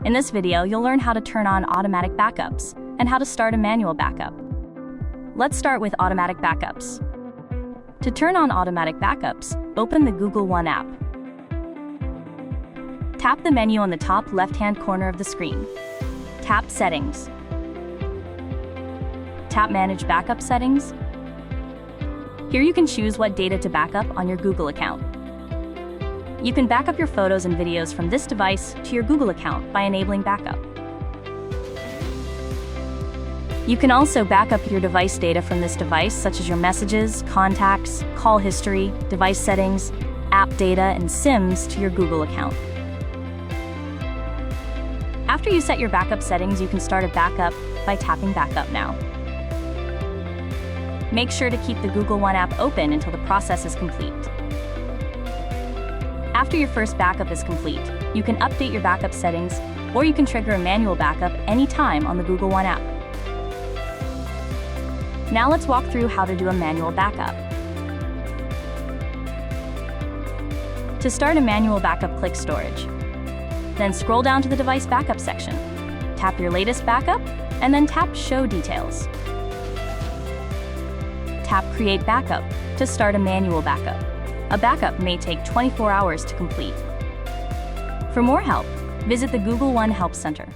In this video, you'll learn how to turn on automatic backups and how to start a manual backup. Let's start with automatic backups. To turn on automatic backups, open the Google One app. Tap the menu on the top left-hand corner of the screen. Tap Settings. Tap Manage Backup Settings. Here you can choose what data to backup on your Google account. You can backup your photos and videos from this device to your Google account by enabling backup. You can also backup your device data from this device, such as your messages, contacts, call history, device settings, app data, and SIMs to your Google account. After you set your backup settings, you can start a backup by tapping Backup Now. Make sure to keep the Google One app open until the process is complete. After your first backup is complete, you can update your backup settings, or you can trigger a manual backup anytime on the Google One app. Now let's walk through how to do a manual backup. To start a manual backup, click Storage. Then scroll down to the Device Backup section. Tap your latest backup, and then tap Show Details. Tap Create Backup to start a manual backup. A backup may take 24 hours to complete. For more help, visit the Google One Help Center.